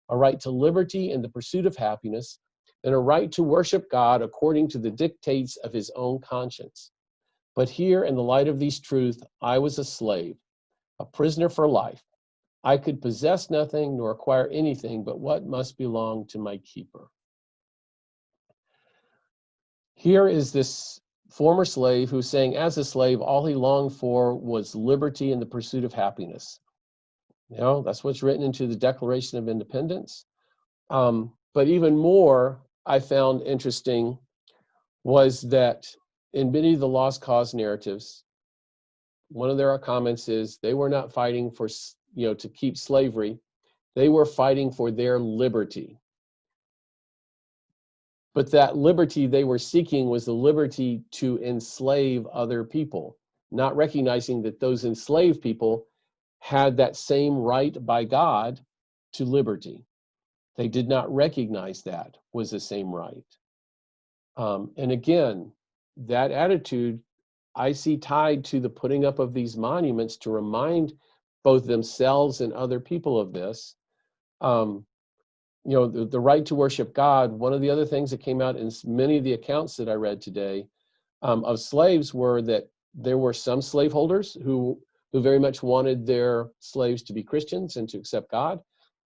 a right to liberty and the pursuit of happiness, and a right to worship God according to the dictates of his own conscience. But here, in the light of these truths, I was a slave, a prisoner for life. I could possess nothing nor acquire anything but what must belong to my keeper. Here is this former slave who's saying, as a slave, all he longed for was liberty and the pursuit of happiness. You know, that's what's written into the Declaration of Independence. But even more, I found interesting was that in many of the lost cause narratives, one of their comments is they were not fighting for, to keep slavery. They were fighting for their liberty. But that liberty they were seeking was the liberty to enslave other people, not recognizing that those enslaved people had that same right by God to liberty. They did not recognize that was the same right. And again, that attitude I see tied to the putting up of these monuments to remind both themselves and other people of this. The right to worship God. One of the other things that came out in many of the accounts that I read today of slaves were that there were some slaveholders who very much wanted their slaves to be Christians and to accept God.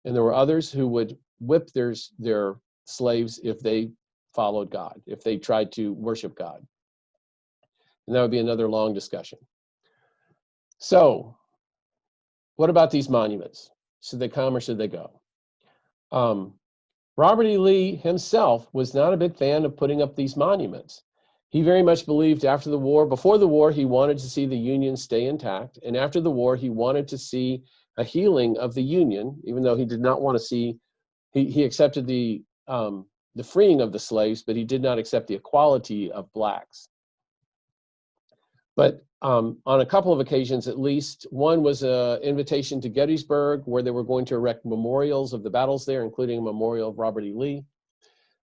And there were others who would whip their slaves if they followed God, if they tried to worship God. And that would be another long discussion. So what about these monuments? Should they come or should they go? Robert E. Lee himself was not a big fan of putting up these monuments. He very much believed before the war, he wanted to see the Union stay intact. And after the war, he wanted to see a healing of the Union, even though he did not want to see, he accepted the freeing of the slaves, but he did not accept the equality of blacks. But on a couple of occasions, at least, one was an invitation to Gettysburg, where they were going to erect memorials of the battles there, including a memorial of Robert E. Lee.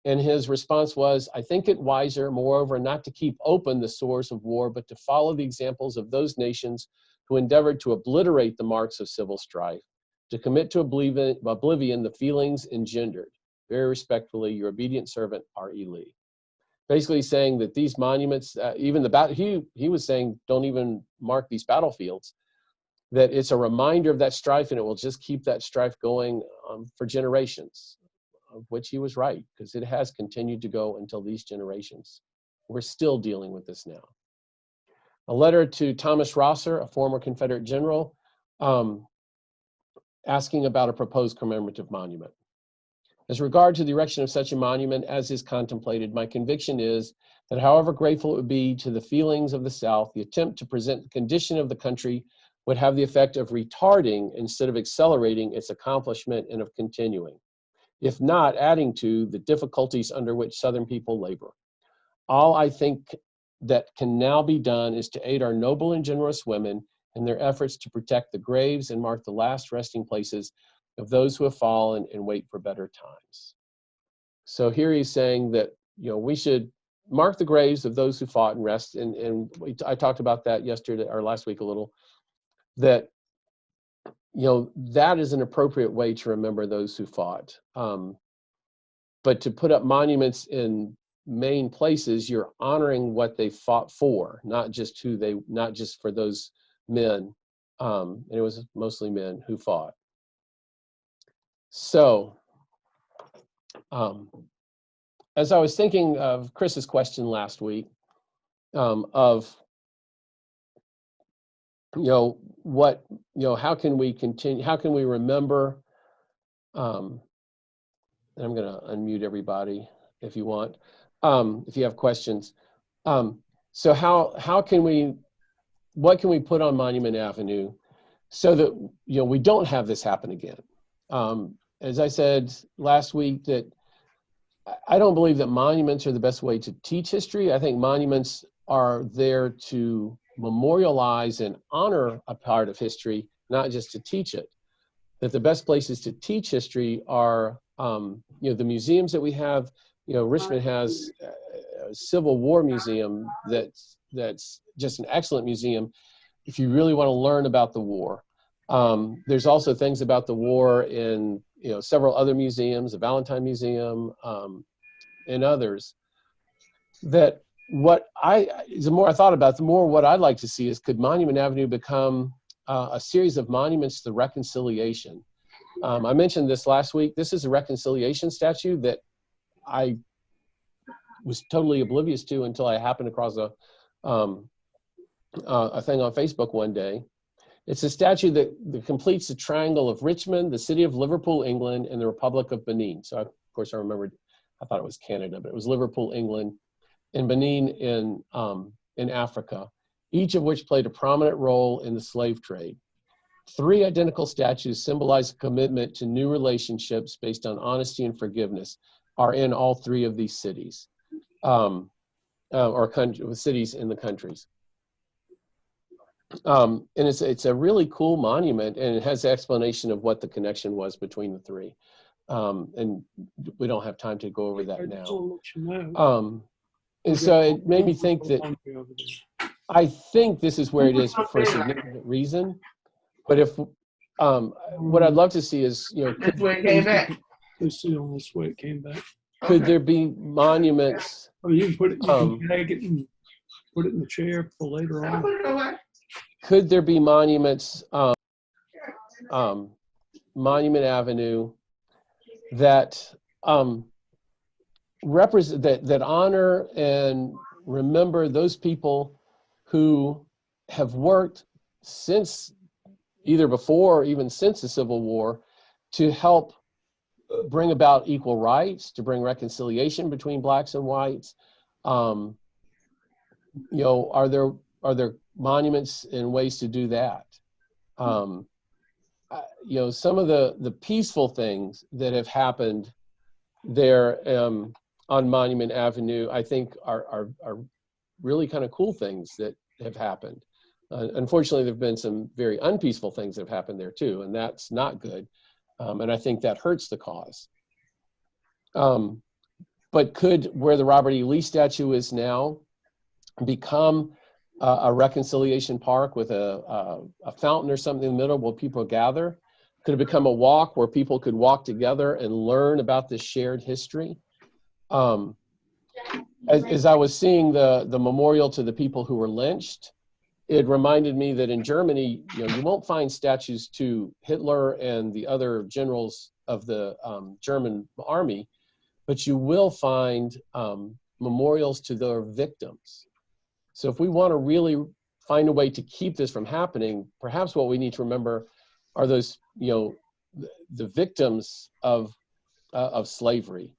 And his response was, I think it wiser, moreover, not to keep open the sores of war, but to follow the examples of those nations who endeavored to obliterate the marks of civil strife, to commit to oblivion the feelings engendered. Very respectfully, your obedient servant, R. E. Lee. Basically saying that these monuments, even he was saying, don't even mark these battlefields, that it's a reminder of that strife and it will just keep that strife going for generations, of which he was right, because it has continued to go until these generations. We're still dealing with this now. A letter to Thomas Rosser, a former Confederate general, asking about a proposed commemorative monument. As regard to the erection of such a monument as is contemplated, my conviction is that however grateful it would be to the feelings of the South, the attempt to present the condition of the country would have the effect of retarding instead of accelerating its accomplishment and of continuing, if not adding to the difficulties under which Southern people labor. All I think that can now be done is to aid our noble and generous women in their efforts to protect the graves and mark the last resting places of those who have fallen and wait for better times. So here he's saying that, we should mark the graves of those who fought and rest. And I talked about that yesterday or last week a little, that, that is an appropriate way to remember those who fought. But to put up monuments in main places, you're honoring what they fought for, not just for those men. And it was mostly men who fought. So, as I was thinking of Chris's question last week, of, how can we continue, how can we remember, and I'm going to unmute everybody if you want, if you have questions. So what can we put on Monument Avenue so that, we don't have this happen again? As I said last week, that I don't believe that monuments are the best way to teach history. I think monuments are there to memorialize and honor a part of history, not just to teach it. That the best places to teach history are, the museums that we have. Richmond has a Civil War museum that's just an excellent museum if you really want to learn about the war. There's also things about the war in several other museums, the Valentine Museum, and others. That the more I thought about it, the more what I'd like to see is, could Monument Avenue become a series of monuments to reconciliation. I mentioned this last week. This is a reconciliation statue that I was totally oblivious to until I happened across a thing on Facebook one day. It's a statue that completes the triangle of Richmond, the city of Liverpool, England, and the Republic of Benin. So, of course, I remembered, I thought it was Canada, but it was Liverpool, England, and Benin in Africa, each of which played a prominent role in the slave trade. 3 identical statues symbolize a commitment to new relationships based on honesty and forgiveness are in all 3 of these cities, or cities in the countries. And it's a really cool monument, and it has the explanation of what the connection was between the 3. And we don't have time to go over that now. And so it made me think that I think this is where it is for a significant reason. But if what I'd love to see is, That's where it came back. Let's see on this way it came back. could there be monuments? Oh, you can put it, you can drag it and put it in the chair for later I on. put it away. Could there be monuments, Monument Avenue, that represent that honor and remember those people who have worked since either before or even since the Civil War to help bring about equal rights, to bring reconciliation between blacks and whites? Are there monuments and ways to do that? Some of the peaceful things that have happened there on Monument Avenue, I think are really kind of cool things that have happened. Unfortunately, there have been some very unpeaceful things that have happened there too, and that's not good. And I think that hurts the cause. But could where the Robert E. Lee statue is now become a reconciliation park with a fountain or something in the middle where people gather? Could it become a walk where people could walk together and learn about this shared history? As I was seeing the memorial to the people who were lynched, it reminded me that in Germany, you won't find statues to Hitler and the other generals of the German army, but you will find memorials to their victims. So if we want to really find a way to keep this from happening, perhaps what we need to remember are those, the victims of slavery.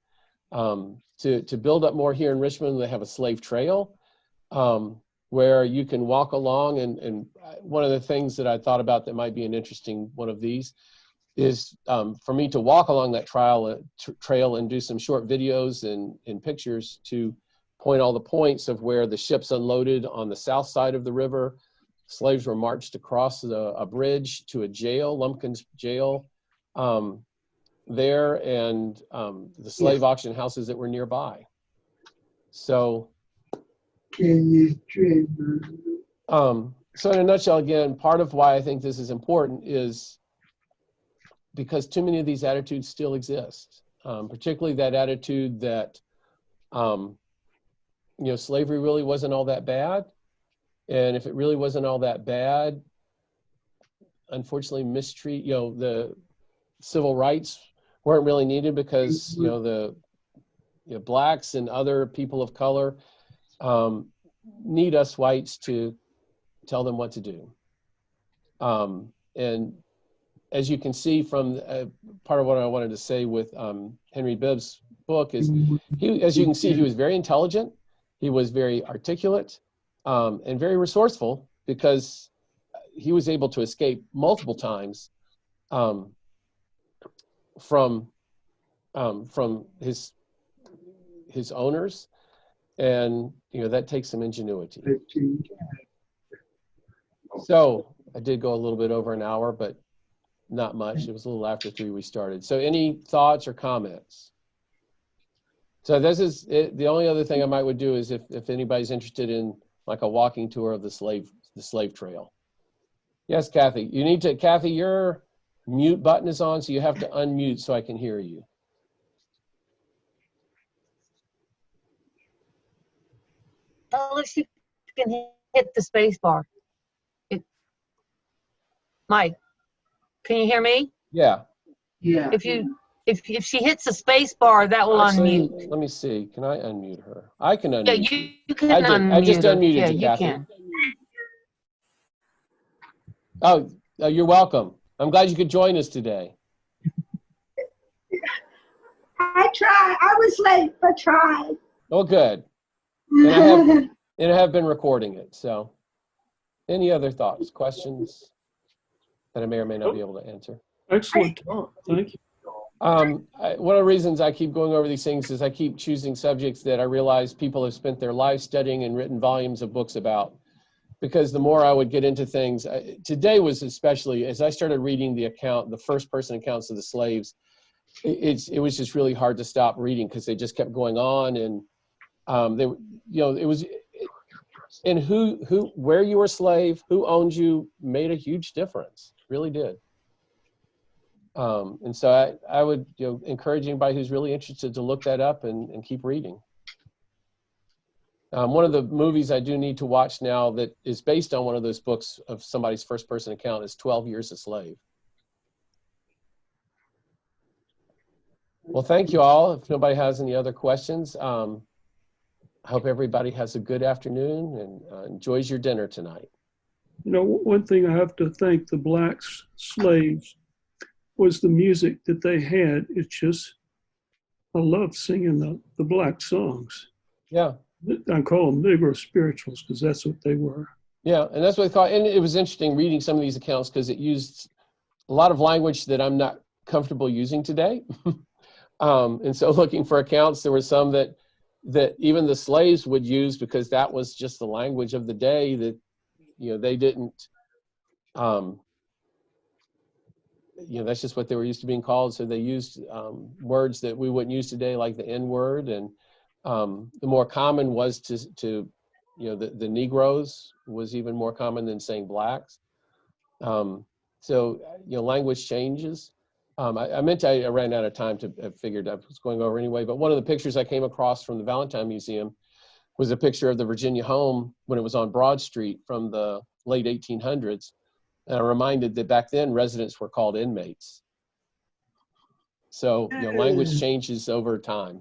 To build up more here in Richmond, they have a slave trail where you can walk along. And one of the things that I thought about that might be an interesting one of these is for me to walk along that trail and do some short videos and pictures to point all the points of where the ships unloaded on the south side of the river. Slaves were marched across a bridge to a jail, Lumpkin's jail there, and the slave auction houses that were nearby. So, so in a nutshell, again, part of why I think this is important is because too many of these attitudes still exist, particularly that attitude that slavery really wasn't all that bad. And if it really wasn't all that bad, unfortunately, the civil rights weren't really needed because, the blacks and other people of color need us whites to tell them what to do. And as you can see from part of what I wanted to say with Henry Bibb's book is, as you can see, he was very intelligent. He was very articulate and very resourceful because he was able to escape multiple times from his owners, and that takes some ingenuity. So I did go a little bit over an hour, but not much. It was a little after 3 we started. So any thoughts or comments? So this is it. The only other thing I would do is if anybody's interested in like a walking tour of the slave trail. Yes, Kathy, Kathy, your mute button is on, so you have to unmute so I can hear you. Unless you can hit the space bar. Mike, can you hear me? Yeah. Yeah. If she hits the space bar, that will Actually, unmute. let me see. Can I unmute her? I can Yeah, unmute you. you can I did. unmute I just her. unmuted Yeah, you, you Kathy. can. Oh, you're welcome. I'm glad you could join us today. I tried. I was late, but tried. Oh, good. And I have been recording it. So, any other thoughts, questions that I may or may not be able to answer? Excellent talk. Thank you. One of the reasons I keep going over these things is I keep choosing subjects that I realize people have spent their lives studying and written volumes of books about. Because the more I would get into things, today was especially, as I started reading the first person accounts of the slaves, it was just really hard to stop reading because they just kept going on. And it was, and where you were a slave, who owned you made a huge difference, really did. And so I would encourage anybody who's really interested to look that up and keep reading. One of the movies I do need to watch now that is based on one of those books of somebody's first person account is 12 Years a Slave. Well, thank you all. If nobody has any other questions, I hope everybody has a good afternoon and enjoys your dinner tonight. You know, one thing I have to thank the black slaves was the music that they had. It's just, I love singing the black songs. Yeah. I call them Negro spirituals because that's what they were. Yeah, and that's what they call it. And it was interesting reading some of these accounts because it used a lot of language that I'm not comfortable using today. And so looking for accounts, there were some that even the slaves would use because that was just the language of the day that, they didn't, that's just what they were used to being called. So they used words that we wouldn't use today, like the N word. And the more common was to the Negroes was even more common than saying blacks. So, language changes. I meant I ran out of time I figured I was going over anyway, but one of the pictures I came across from the Valentine Museum was a picture of the Virginia home when it was on Broad Street from the late 1800s. And I'm reminded that back then residents were called inmates. So, language changes over time.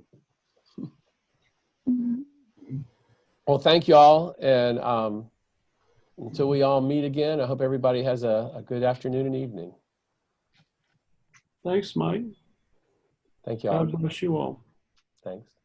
Well, thank you all. And until we all meet again, I hope everybody has a good afternoon and evening. Thanks, Mike. Thank you all. God bless you all. Thanks.